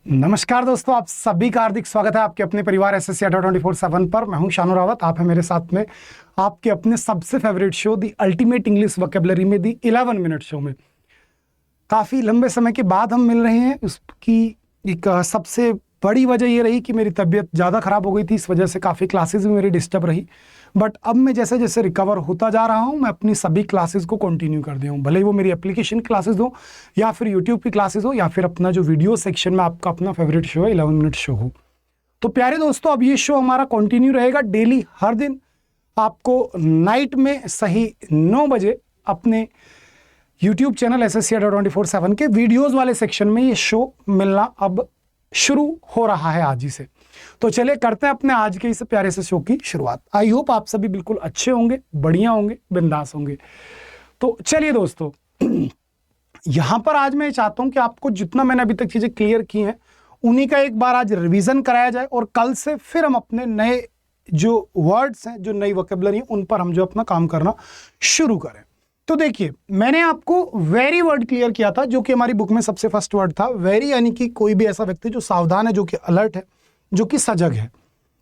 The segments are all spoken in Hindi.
नमस्कार दोस्तों, आप सभी का हार्दिक स्वागत है आपके अपने परिवार एसएससी 24/7 पर। मैं हूं शानू रावत, आप है मेरे साथ में आपके अपने सबसे favourite show the ultimate English vocabulary में दी 11 मिनट शो में। काफ़ी लंबे समय के बाद हम मिल रहे हैं। उसकी एक सबसे बड़ी वजह ये रही कि मेरी तबीयत ज़्यादा ख़राब हो गई थी, इस वजह से काफ़ी क्लासेस भी मेरी डिस्टर्ब रही। बट अब मैं जैसे जैसे रिकवर होता जा रहा हूँ, मैं अपनी सभी क्लासेस को कंटिन्यू कर दिया हूँ, भले ही वो मेरी एप्लीकेशन क्लासेस हो या फिर यूट्यूब की क्लासेस हो या फिर अपना जो वीडियो सेक्शन में आपका अपना फेवरेट शो है 11 मिनट शो हो। तो प्यारे दोस्तों, अब ये शो हमारा कंटिन्यू रहेगा डेली, हर दिन आपको नाइट में सही 9 बजे अपने यूट्यूब चैनल एसएससी 24/7 के वीडियोज़ वाले सेक्शन में ये शो मिलना अब शुरू हो रहा है आज ही से। तो चलिए करते हैं अपने आज के इस प्यारे से शो की शुरुआत। आई होप आप सभी बिल्कुल अच्छे होंगे, बढ़िया होंगे, बिंदास होंगे। तो चलिए दोस्तों, यहां पर आज मैं चाहता हूं कि आपको जितना मैंने अभी तक चीजें क्लियर की हैं उन्हीं का एक बार आज रिवीजन कराया जाए और कल से फिर हम अपने नए जो वर्ड्स हैं, जो नई वोकैबुलरी है, उन पर हम जो अपना काम करना शुरू करें। तो देखिए, मैंने आपको वेरी वर्ड क्लियर किया था, जो कि हमारी बुक में सबसे फर्स्ट वर्ड था। वेरी यानी कि कोई भी ऐसा व्यक्ति जो सावधान है, जो कि अलर्ट है, जो कि सजग है।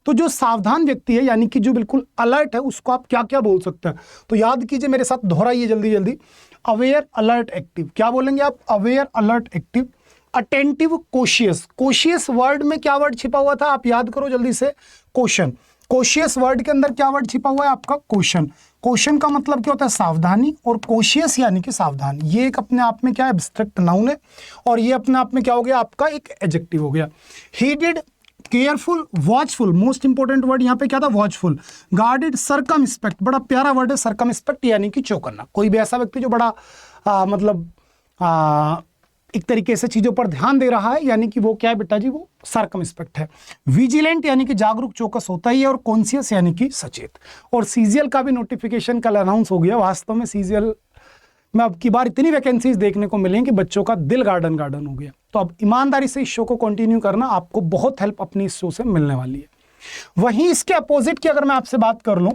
तो जो सावधान व्यक्ति है यानी कि जो बिल्कुल अलर्ट है, उसको आप क्या क्या बोल सकते हैं? तो याद कीजिए, मेरे साथ दोहराइए जल्दी जल्दी। Aware, alert, active. क्या बोलेंगे आप? Aware, alert, active. Attentive, cautious. Cautious word में क्या वर्ड छिपा हुआ था? आप याद करो जल्दी से। क्वेश्चन। कोशियस वर्ड के अंदर क्या वर्ड छिपा हुआ है? आपका क्वेश्चन। क्वेश्चन का मतलब क्या होता है? सावधानी। और कोशियस यानी कि सावधान, ये एक अपने आप में क्या है? एब्स्ट्रैक्ट नाउन है। और ये अपने आप में क्या हो गया? आपका एक एडजेक्टिव हो गया। He did, careful, watchful. Most important word यहाँ पे क्या था? वॉचफुल। Guarded, circumspect. बड़ा प्यारा वर्ड है सर्कमस्पेक्ट, यानी कि चौकन्ना। कोई भी ऐसा व्यक्ति जो बड़ा एक तरीके से चीजों पर ध्यान दे रहा है, यानी कि वो क्या है बेटा जी? वो सर्कमस्पेक्ट है। विजिलेंट यानी कि जागरूक, चौकस होता ही है। और कॉन्शियस यानी कि सचेत। और सीजीएल का भी नोटिफिकेशन कल अनाउंस हो गया। वास्तव में सीजीएल में अब की बार इतनी वैकेंसीज देखने को मिलेंगी कि बच्चों का दिल गार्डन गार्डन हो गया। तो अब ईमानदारी से इस शो को कंटिन्यू करना, आपको बहुत हेल्प अपनी इस शो से मिलने वाली है। वहीं इसके अपोजिट की अगर मैं आपसे बात कर लूं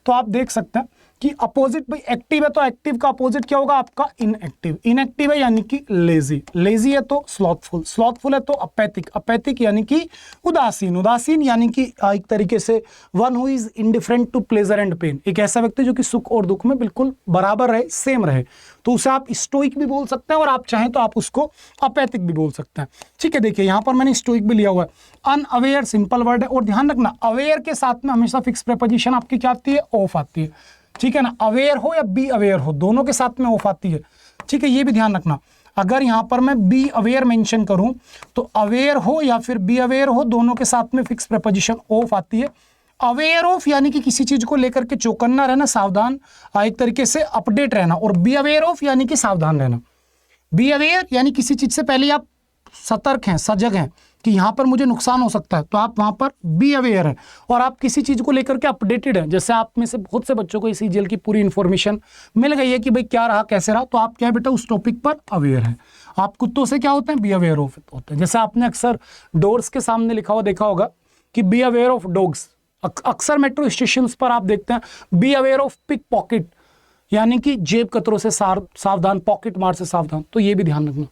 तो आप देख सकते हैं कि अपोजिट भाई एक्टिव है, तो एक्टिव का अपोजिट क्या होगा? आपका इनएक्टिव। इनएक्टिव है यानी कि लेजी। लेजी है तो स्लॉथफुल। स्लॉथफुल है तो अपैथिक। अपैथिक यानी कि उदासीन। उदासीन यानी कि एक तरीके से one who is indifferent to pleasure and pain. एक ऐसा व्यक्ति जो कि सुख और दुख में बिल्कुल बराबर रहे, सेम रहे। तो उसे आप स्टोइक भी बोल सकते हैं और आप चाहें तो आप उसको अपैथिक भी बोल सकते हैं। ठीक है, देखिए यहां पर मैंने स्टोइक भी लिया हुआ है। अनअवेयर सिंपल वर्ड है। और ध्यान रखना, अवेयर के साथ में हमेशा फिक्स प्रीपोजिशन आपकी क्या आती है? ऑफ आती है। ठीक है ना? अवेयर हो या बी अवेयर हो, दोनों के साथ में ऑफ आती है। ठीक है, ये भी ध्यान रखना। अगर यहां पर मैं बी अवेयर मेंशन करूं तो अवेयर हो या फिर बी अवेयर हो, दोनों के साथ में फिक्स प्रीपोजिशन ऑफ आती है। अवेयर ऑफ यानी कि किसी चीज को लेकर के चौकन्ना रहना, सावधान, एक तरीके से अपडेट रहना। और बी अवेयर ऑफ यानी कि सावधान रहना। बी अवेयर यानी किसी चीज से पहले आप सतर्क हैं, सजग हैं कि यहां पर मुझे नुकसान हो सकता है, तो आप वहां पर बी अवेयर है। और आप किसी चीज को लेकर के अपडेटेड हैं, जैसे आप में से बहुत से बच्चों को इसी जेल की पूरी इंफॉर्मेशन मिल गई है कि भाई क्या रहा, कैसे रहा, तो आप क्या है बेटा? उस टॉपिक पर अवेयर है। आप कुत्तों से क्या होते हैं? बी अवेयर ऑफ होते हैं। जैसे आपने अक्सर डोर्स के सामने लिखा हुआ देखा होगा कि बी अवेयर ऑफ डॉग्स। अक्सर मेट्रो स्टेशन पर आप देखते हैं be aware of pickpocket, यानी कि जेब कतरों से सावधान, पॉकेट मार से सावधान। तो ये भी ध्यान रखना।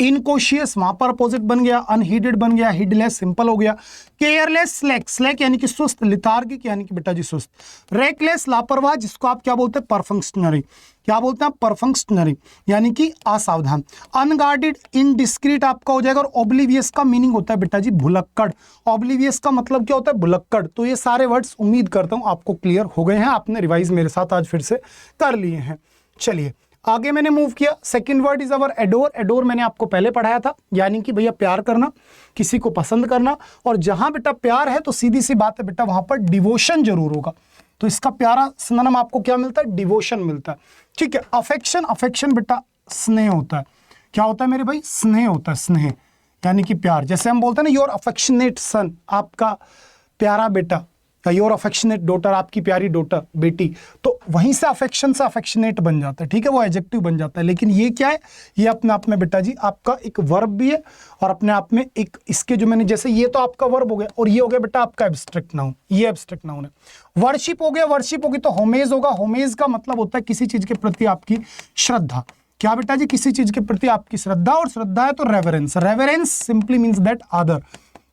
इनकॉशियस वहां पर अपोजिट बन गया, अनहीडेड बन गया, हीडलेस सिंपल हो गया। Careless, slack. स्लैक यानी कि सुस्त, लिथार्गिक यानी कि बेटा जी सुस्त। रेकलेस लापरवाह, जिसको आप क्या बोलते हैं? परफंक्शनरी। क्या बोलते हैं आप? परफंक्शनरी यानी कि असावधान। अनगार्डेड, इनडिस्क्रीट आपका हो जाएगा। और ओब्लिवियस का मीनिंग होता है बेटा जी भुलक्कड़। ओब्लिवियस का मतलब क्या होता है? भुलक्कड़। तो ये सारे वर्ड्स उम्मीद करता हूं आपको क्लियर हो गए हैं, आपने रिवाइज मेरे साथ आज फिर से कर लिए हैं। चलिए आगे मैंने मूव किया। Second word is our adore. Adore मैंने आपको पहले पढ़ाया था, यानी कि भैया प्यार करना, किसी को पसंद करना। और जहां बेटा प्यार है तो सीधी सी बात है बेटा, वहां पर डिवोशन जरूर होगा। तो इसका प्यारा सिनोनिम आपको क्या मिलता है? डिवोशन मिलता है। ठीक है। अफेक्शन, अफेक्शन बेटा स्नेह होता है। क्या होता है मेरे भाई? स्नेह होता है, स्नेह यानी कि प्यार। जैसे हम बोलते हैं ना, योर अफेक्शनेट सन, आपका प्यारा बेटा, योर अफेक्शनेट डॉटर, आपकी प्यारी डॉटर, बेटी। तो वहीं से अफेक्शन से अफेक्शनेट बन जाता है। ठीक है, वो एडजेक्टिव बन जाता है। लेकिन ये क्या है? ये अपने आप में बेटा जी आपका एक वर्ब भी है और अपने आप में एक इसके जो मैंने, जैसे ये तो आपका वर्ब हो गया और ये हो गया बेटा आपका एब्स्ट्रैक्ट नाउन। ये एब्स्ट्रैक्ट नाउन है। वर्शिप हो गया, वर्शिप होगी तो होमेज होगा। होमेज का मतलब होता है किसी चीज के प्रति आपकी श्रद्धा। क्या बेटा जी, किसी चीज के प्रति आपकी श्रद्धा, और श्रद्धा है तो reverence. Reverence simply means that आदर।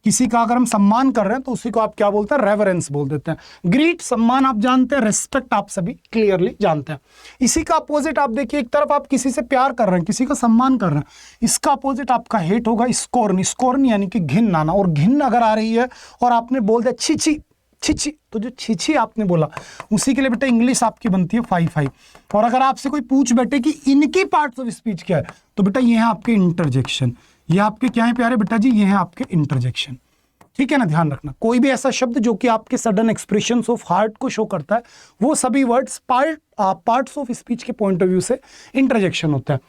किसी का अगर हम सम्मान कर रहे हैं तो उसी को आप क्या बोलते हैं, रेवरेंस बोल देते हैं। ग्रीट सम्मान आप जानते हैं, रेस्पेक्ट आप सभी क्लियरली जानते हैं। इसी का अपोजिट आप देखिए, एक तरफ आप किसी से प्यार कर रहे हैं, किसी का सम्मान कर रहे हैं, इसका अपोजिट आपका हेट होगा स्कोर्न। स्कोर्न यानी कि घिन आना, और घिन अगर आ रही है और आपने बोल दिया छी छी छी छी, तो जो छी छी आपने बोला उसी के लिए बेटा इंग्लिश आपकी बनती है 5-5। और अगर आपसे कोई पूछ बैठे कि इनकी पार्ट्स ऑफ स्पीच क्या है, तो बेटा ये है आपके इंटरजेक्शन। ये आपके क्या है प्यारे बेटा जी, ये है आपके इंटरजेक्शन। ठीक है ना, ध्यान रखना। कोई भी ऐसा शब्द जो कि आपके सडन एक्सप्रेशंस ऑफ हार्ट को शो करता है, वो सभी वर्ड्स पार्ट्स ऑफ स्पीच के पॉइंट ऑफ व्यू से इंटरजेक्शन होता है।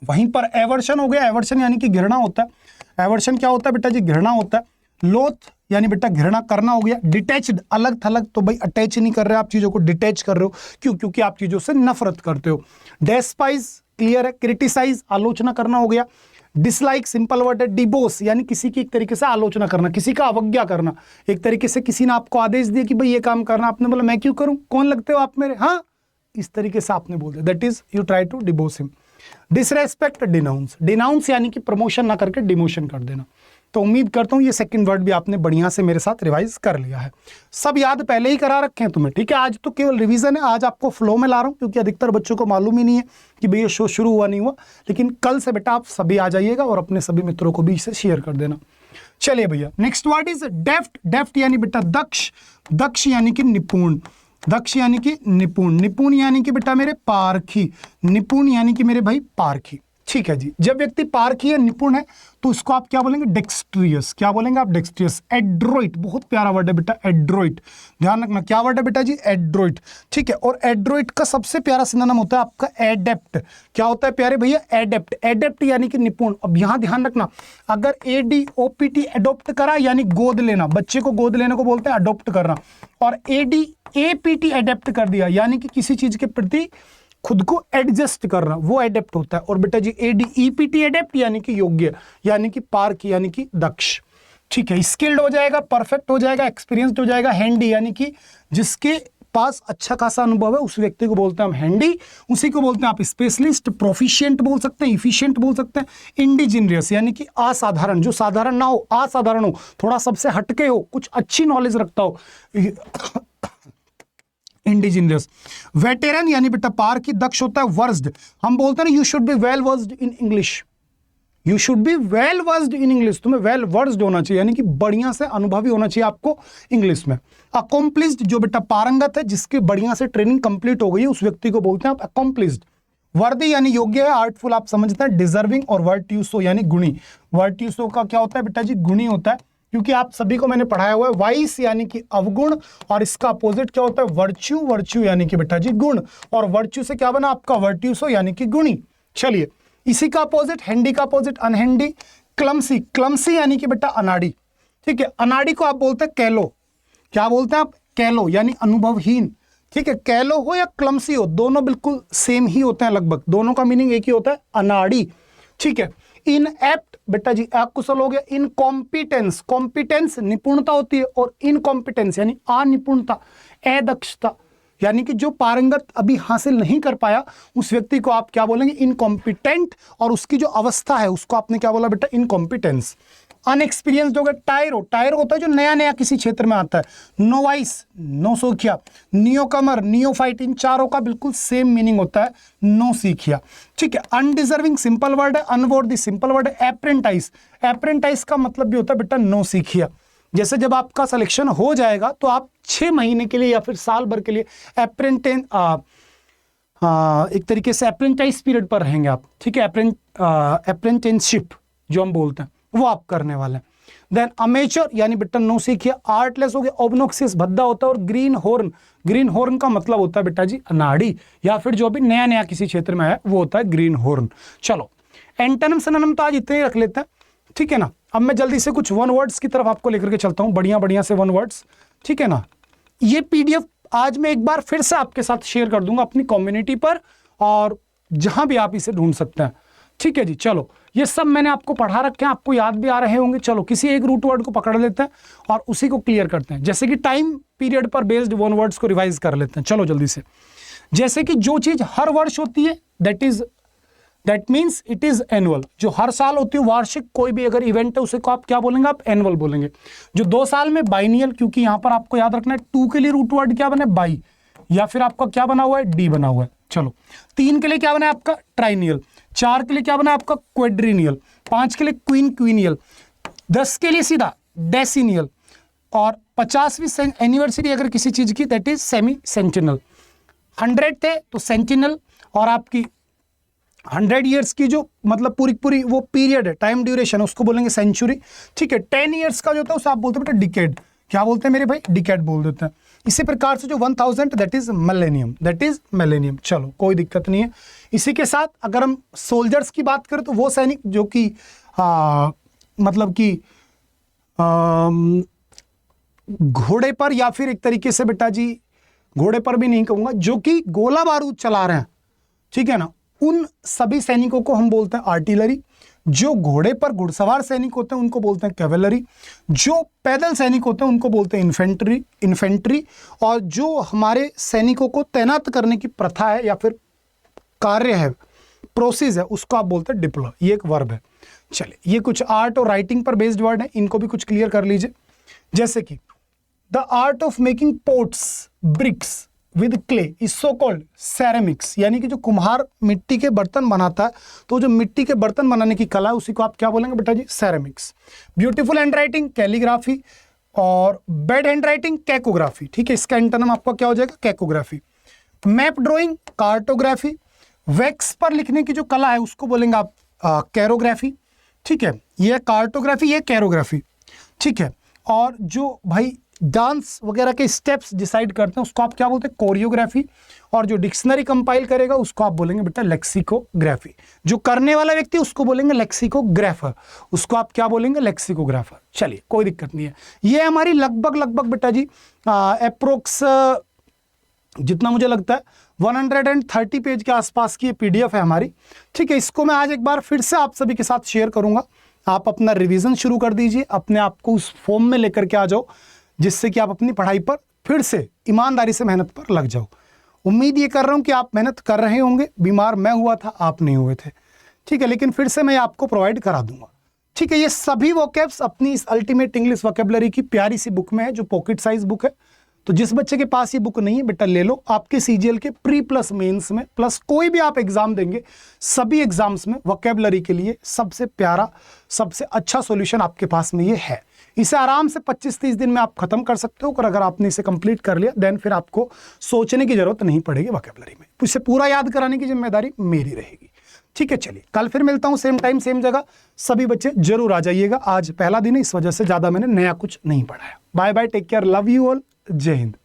वहीं पर एवर्शन हो गया, एवर्शन यानी कि घृणा होता है। एवर्शन क्या होता है बेटा जी, घृणा होता है। लोथ यानी बेटा घृणा करना हो गया। डिटैच्ड अलग थलग, तो भाई अटैच नहीं कर रहे आप चीजों को, डिटैच कर रहे हो। क्यों? क्योंकि आप चीजों से नफरत करते हो। डेस्पाइज क्लियर है। क्रिटिसाइज आलोचना करना हो गया। डिसलाइक सिंपल वर्ड है। डिबोस यानी किसी की एक तरीके से आलोचना करना, किसी का अवज्ञा करना। एक तरीके से किसी ने आपको आदेश दिया कि भाई ये काम करना, आपने बोला मैं क्यों करूं, कौन लगते हो आप मेरे, हाँ, इस तरीके से आपने बोल दिया, that is you try to debase him. Disrespect denounce. Denounce यानी कि प्रमोशन ना करके डिमोशन कर देना। तो उम्मीद करता हूं ये सेकंड वर्ड भी आपने बढ़िया से मेरे साथ रिवाइज कर लिया है। सब याद पहले ही करा रखे हैं तुम्हें, ठीक है। आज तो केवल रिवीजन है, आज आपको फ्लो में ला रहा हूं क्योंकि अधिकतर बच्चों को मालूम ही नहीं है कि भैया शो शुरू हुआ नहीं हुआ। लेकिन कल से बेटा आप सभी आ जाइएगा और अपने सभी मित्रों को भी इसे शेयर कर देना। चलिए भैया, नेक्स्ट वर्ड इज डेफ्ट। डेफ्ट यानी बेटा दक्ष। दक्ष यानी कि निपुण। दक्ष यानी कि निपुण। निपुण यानी कि बेटा मेरे पारखी। निपुण यानी कि मेरे भाई पारखी। ठीक है जी। जब व्यक्ति पारखी है, निपुण है, तो उसको आप क्या बोलेंगे, डेक्स्ट्रियस। क्या बोलेंगे आप, डेक्स्ट्रियस। एड्रोइट, बहुत प्यारा वर्ड है बेटा, एड्रोइट। ध्यान रखना क्या वर्ड है बेटा जी, एड्रोइट। ठीक है। और एड्रोइट का सबसे प्यारा सिनोनिम होता है आपका एडेप्ट। क्या होता है प्यारे भैया, एडेप्ट। एडेप्ट यानी कि निपुण। अब यहां ध्यान रखना, अगर ADOPT एडोप्ट करा यानी गोद लेना, बच्चे को गोद लेने को बोलते हैं अडोप्ट करना। और ADAPT एडेप्ट कर दिया यानी कि किसी चीज के प्रति खुद को एडजस्ट करना, वो एडेप्ट होता है। और बेटा जी ADEPT एडेप्ट यानी कि योग्य, यानी कि पार्क, यानी कि दक्ष। ठीक है। स्किल्ड हो जाएगा, परफेक्ट हो जाएगा, एक्सपीरियंस्ड हो जाएगा। हैंडी यानी कि जिसके पास अच्छा खासा अनुभव है, उस व्यक्ति को बोलते हैं हम हैंडी। उसी को बोलते हैं आप स्पेशलिस्ट, प्रोफिशिएंट बोल सकते हैं, इफिशिएंट बोल सकते हैं। इंडिजीनियस यानी कि असाधारण, जो साधारण ना हो, असाधारण हो, थोड़ा सबसे हटके हो, कुछ अच्छी नॉलेज रखता हो, इंडिजीनियस। वेटेरन यानी बेटा पार की। दक्ष होता है वर्स्ड। हम बोलते हैं ना, you should be well versed in English. You should be well versed in English, तुम्हें वेल वर्स्ड होना चाहिए, यानी कि बढ़िया से अनुभवी होना चाहिए आपको इंग्लिश में। अकॉम्प्लिस्ड, जो बेटा पारंगत है, जिसके बढ़िया से ट्रेनिंग कंप्लीट हो गई है, उस व्यक्ति को बोलते हैं आप अकॉम्प्लिस्ड। वर्दी यानी योग्य है। आर्टफुल आप समझते हैं। डिजर्विंग और वर्ट्यूसो यानी गुणी। वर्ट्यूसो का क्या होता है बेटा जी, गुणी होता है, क्योंकि आप सभी को मैंने पढ़ाया हुआ है। वाइस यानी कि अवगुण, और इसका अपोजिट क्या होता है, वर्च्यू। वर्च्यू यानी कि बेटा जी गुण, और वर्च्यू से क्या बना आपका, वर्ट्यूसो यानी कि गुणी। चलिए, इसी का अपोजिट, हैंडी का अपोजिट अनहैंडी। क्लमसी। क्लमसी यानी कि बेटा अनाड़ी। ठीक है। अनाड़ी को आप बोलते हैं कैलो। क्या बोलते हैं आप, कैलो, यानी अनुभवहीन। ठीक है। कैलो हो या क्लमसी हो, दोनों बिल्कुल सेम ही होते हैं, लगभग दोनों का मीनिंग एक ही होता है, अनाड़ी। ठीक है। इनएप्ट बेटा जी अकुशल हो गया। इनकॉम्पिटेंस, कॉम्पिटेंस निपुणता होती है, और इनकॉम्पिटेंस यानी अनिपुणता, अदक्षता, यानी कि जो पारंगत अभी हासिल नहीं कर पाया, उस व्यक्ति को आप क्या बोलेंगे, इनकॉम्पिटेंट। और उसकी जो अवस्था है उसको आपने क्या बोला बेटा, इनकॉम्पिटेंस। अनएक्सपीरियंस्ड हो गया। टायरो। टायरो होता है जो नया नया किसी क्षेत्र में आता है। नोवाइस, नौसिखिया। नियोकमर, नियोफाइट, इन चारों का बिल्कुल सेम मीनिंग होता है, नौसिखिया। ठीक है। अनडिजर्विंग सिंपल वर्ड है। अनवॉर्दी सिंपल वर्ड है। एप्रेंटाइज। एप्रेंटाइज का मतलब भी होता है बेटा नौसिखिया। जैसे जब आपका सिलेक्शन हो जाएगा तो आप 6 महीने के लिए या फिर साल भर के लिए एक तरीके से अप्रेंटाइज पीरियड पर रहेंगे आप। ठीक है। अप्रेंटिसशिप जो हम बोलते हैं, वो आप करने वाले हैं। देन अमेचर यानी बेटा नौसिखिया। आर्टलेस हो गया। ऑब्नोक्सियस भद्दा होता है। और ग्रीन हॉर्न, ग्रीन हॉर्न का मतलब होता है बेटा जी अनाड़ी, या फिर जो भी नया नया किसी क्षेत्र में है वो होता है ग्रीन हॉर्न। चलो, एंटोनिम सिनोनिम तो आज इतने ही रख लेते हैं, ठीक है ना। अब मैं जल्दी से कुछ वन वर्ड्स की तरफ आपको लेकर के चलता हूं, बढ़िया बढ़िया से वन वर्ड्स, ठीक है ना। ये PDF आज मैं एक बार फिर से आपके साथ शेयर कर दूंगा अपनी कम्युनिटी पर, और जहां भी आप इसे ढूंढ सकते हैं, ठीक है जी। चलो, ये सब मैंने आपको पढ़ा रखे हैं, आपको याद भी आ रहे होंगे। चलो, किसी एक रूट वर्ड को पकड़ लेते हैं और उसी को क्लियर करते हैं, जैसे कि टाइम पीरियड पर बेस्ड वन वर्ड्स को रिवाइज कर लेते हैं। चलो जल्दी से। जैसे कि जो चीज हर वर्ष होती है that means it is annual. जो हर साल होती है वार्षिक कोई भी अगर इवेंट है उसे को आप क्या बोलेंगे, आप एनुअल बोलेंगे। जो 2 साल में बाइनियल, क्योंकि यहां पर आपको याद रखना है 2 के लिए रूट वर्ड क्या बना है, बाई, या फिर आपका क्या बना हुआ है, डी बना हुआ है। चलो 3 के लिए क्या बना है आपका, ट्राइनियल। 4 के लिए क्या बना है आपका, क्वेड्रिनियल। 5 के लिए क्वीनियल। 10 के लिए सीधा डेसिनियल। और 50वीं एनिवर्सरी अगर किसी चीज की दैट इज सेमी सेंटिनल। 100 थे तो सेंटिनल, और आपकी 100 ईयर्स की जो मतलब पूरी वो पीरियड है, टाइम ड्यूरेशन, उसको बोलेंगे सेंचुरी। ठीक है, 10 ईयर्स का जो होता है उसे आप बोलते हैं बेटा डिकेड। क्या बोलते हैं मेरे भाई, डिकेड बोल देते हैं। इसी प्रकार से जो 1000 दैट इज मिलेनियम। चलो कोई दिक्कत नहीं है। इसी के साथ अगर हम सोल्जर्स की बात करें तो वो सैनिक जो कि मतलब कि घोड़े पर, या फिर एक तरीके से बेटा जी घोड़े पर भी नहीं कहूंगा, जो कि गोला बारूद चला रहे हैं, ठीक है ना, उन सभी सैनिकों को हम बोलते हैं आर्टिलरी। जो घोड़े पर घुड़सवार सैनिक होते हैं उनको बोलते हैं कैवेलरी। जो पैदल सैनिक होते हैं उनको बोलते हैं इन्फेंट्री। और जो हमारे सैनिकों को तैनात करने की प्रथा है या फिर कार्य है, प्रोसेस है, उसको आप बोलते हैं डिप्लॉय। ये एक वर्ब है। चलिए, ये कुछ आर्ट और राइटिंग पर बेस्ड वर्ड है, इनको भी कुछ क्लियर कर लीजिए। जैसे कि the art of making pots bricks with clay is so called ceramics, यानी कि जो कुम्हार मिट्टी के बर्तन बनाता है, तो जो मिट्टी के बर्तन बनाने की कला है उसी को आप क्या बोलेंगे बेटा जी, ceramics. Beautiful hand writing calligraphy, और बैड हैंड राइटिंग कैकोग्राफी। ठीक है, इसका एंटोनिम आपका क्या हो जाएगा, cacography. Map drawing cartography. Wax पर लिखने की जो कला है उसको बोलेंगे आप कैरोग्राफी। ठीक है, ये कार्टोग्राफी, ये कैरोग्राफी। ठीक है, और जो भाई डांस वगैरह के स्टेप्स डिसाइड करते हैं उसको आप क्या बोलते हैं, कोरियोग्राफी। और जो डिक्शनरी कंपाइल करेगा उसको आप बोलेंगे बेटा लेक्सिकोग्राफी। जो करने वाला व्यक्ति उसको बोलेंगे लेक्सिकोग्राफर, उसको आप क्या बोलेंगे, लेक्सिकोग्राफर। चलिए कोई दिक्कत नहीं है। ये हमारी लगभग बेटा जी अप्रोक्स जितना मुझे लगता है 130 पेज के आसपास की PDF है हमारी। ठीक है, इसको मैं आज एक बार फिर से आप सभी के साथ शेयर करूंगा। आप अपना रिवीजन शुरू कर दीजिए, अपने आप को उस फॉर्म में लेकर के आ जाओ, जिससे कि आप अपनी पढ़ाई पर फिर से ईमानदारी से मेहनत पर लग जाओ। उम्मीद ये कर रहा हूं कि आप मेहनत कर रहे होंगे। बीमार मैं हुआ था, आप नहीं हुए थे। ठीक है, लेकिन फिर से मैं आपको प्रोवाइड करा दूंगा। ठीक है, ये सभी वोकैब्स अपनी इस अल्टीमेट इंग्लिश वोकैबुलरी की प्यारी सी बुक में है, जो पॉकेट साइज बुक है। तो जिस बच्चे के पास ये बुक नहीं है बेटा ले लो। आपके CGL के प्री प्लस मेंस में प्लस कोई भी आप एग्जाम देंगे, सभी एग्जाम्स में वोकैबुलरी के लिए सबसे प्यारा, सबसे अच्छा सॉल्यूशन आपके पास में ये है। इसे आराम से 25-30 दिन में आप खत्म कर सकते हो। और अगर आपने इसे कंप्लीट कर लिया देन फिर आपको सोचने की जरूरत नहीं पड़ेगी वोकैबुलरी में। इसे पूरा याद कराने की जिम्मेदारी मेरी रहेगी। ठीक है, चलिए कल फिर मिलता हूं, सेम टाइम सेम जगह। सभी बच्चे जरूर आ जाइएगा। आज पहला दिन है, इस वजह से ज्यादा मैंने नया कुछ नहीं पढ़ाया। Bye bye, take care, love you all, जय हिंद।